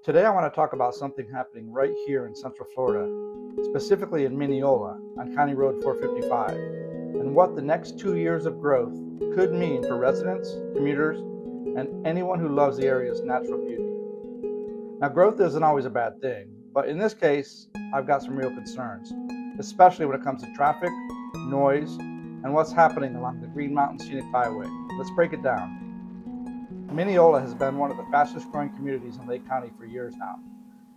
Today I want to talk about something happening right here in Central Florida, specifically in Minneola on County Road 455, and what the next 2 years of growth could mean for residents, commuters, and anyone who loves the area's natural beauty. Now, growth isn't always a bad thing, but in this case, I've got some real concerns, especially when it comes to traffic, noise, and what's happening along the Green Mountain Scenic Byway. Let's break it down. Minneola has been one of the fastest growing communities in Lake County for years now.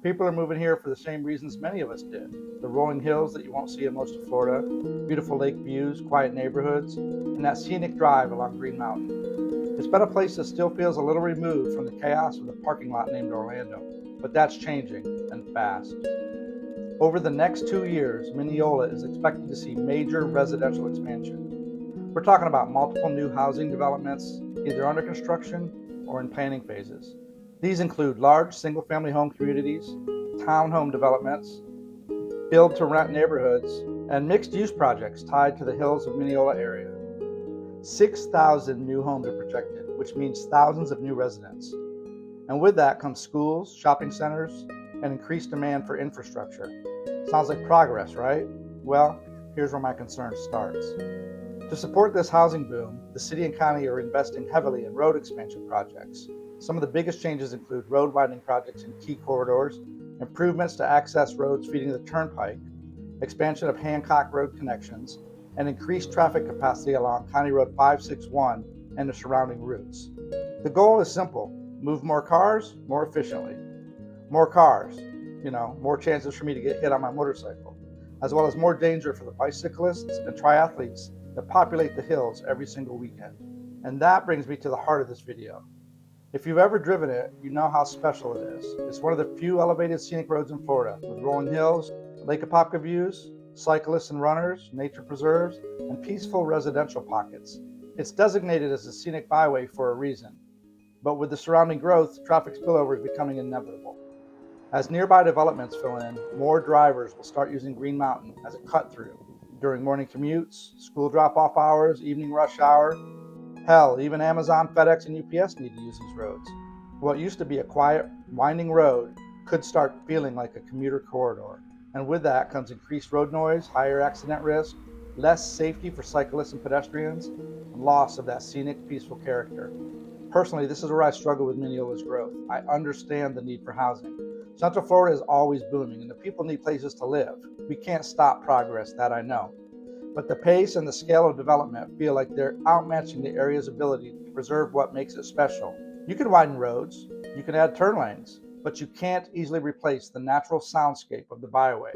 People are moving here for the same reasons many of us did. The rolling hills that you won't see in most of Florida, beautiful lake views, quiet neighborhoods, and that scenic drive along Green Mountain. It's been a place that still feels a little removed from the chaos of the parking lot named Orlando, but that's changing, and fast. Over the next 2 years, Minneola is expected to see major residential expansion. We're talking about multiple new housing developments, either under construction or in planning phases. These include large single-family home communities, townhome developments, build-to-rent neighborhoods, and mixed-use projects tied to the hills of Minneola area. 6,000 new homes are projected, which means thousands of new residents. And with that comes schools, shopping centers, and increased demand for infrastructure. Sounds like progress, right? Well, here's where my concern starts. To support this housing boom, the city and county are investing heavily in road expansion projects. Some of the biggest changes include road widening projects in key corridors, improvements to access roads feeding the turnpike, expansion of Hancock Road connections, and increased traffic capacity along County Road 561 and the surrounding routes. The goal is simple: move more cars more efficiently. More cars, more chances for me to get hit on my motorcycle, as well as more danger for the bicyclists and triathletes that populate the hills every single weekend. And that brings me to the heart of this video. If you've ever driven it, you know how special it is. It's one of the few elevated scenic roads in Florida, with rolling hills, Lake Apopka views, cyclists and runners, nature preserves, and peaceful residential pockets. It's designated as a scenic byway for a reason, but with the surrounding growth, traffic spillover is becoming inevitable. As nearby developments fill in, more drivers will start using Green Mountain as a cut-through during morning commutes, school drop-off hours, evening rush hour. Hell, even Amazon, FedEx, and UPS need to use these roads. What used to be a quiet, winding road could start feeling like a commuter corridor. And with that comes increased road noise, higher accident risk, less safety for cyclists and pedestrians, and loss of that scenic, peaceful character. Personally, this is where I struggle with Minneola's growth. I understand the need for housing. Central Florida is always booming, and the people need places to live. We can't stop progress, that I know. But the pace and the scale of development feel like they're outmatching the area's ability to preserve what makes it special. You can widen roads, you can add turn lanes, but you can't easily replace the natural soundscape of the byway.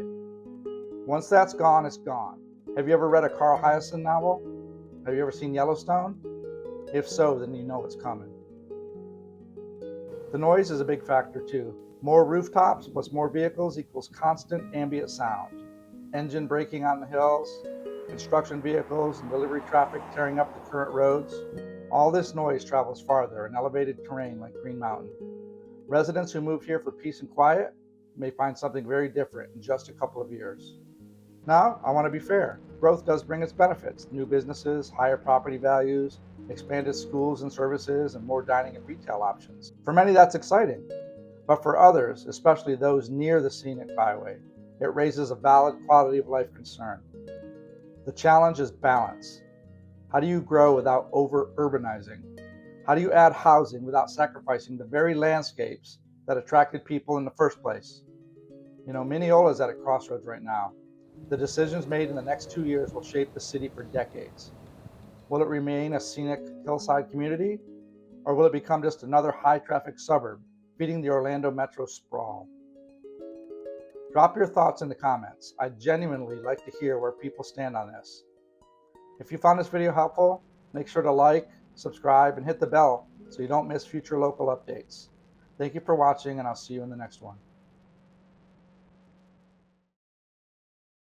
Once that's gone, it's gone. Have you ever read a Carl Hiaasen novel? Have you ever seen Yellowstone? If so, then you know it's coming. The noise is a big factor too. More rooftops plus more vehicles equals constant ambient sound. Engine braking on the hills, construction vehicles and delivery traffic tearing up the current roads. All this noise travels farther in elevated terrain like Green Mountain. Residents who move here for peace and quiet may find something very different in just a couple of years. Now, I want to be fair. Growth does bring its benefits: new businesses, higher property values, expanded schools and services, and more dining and retail options. For many, that's exciting. But for others, especially those near the scenic byway, it raises a valid quality of life concern. The challenge is balance. How do you grow without over-urbanizing? How do you add housing without sacrificing the very landscapes that attracted people in the first place? Minneola is at a crossroads right now. The decisions made in the next 2 years will shape the city for decades. Will it remain a scenic hillside community, or will it become just another high-traffic suburb feeding the Orlando metro sprawl? Drop your thoughts in the comments. I'd genuinely like to hear where people stand on this. If you found this video helpful, make sure to like, subscribe, and hit the bell so you don't miss future local updates. Thank you for watching, and I'll see you in the next one.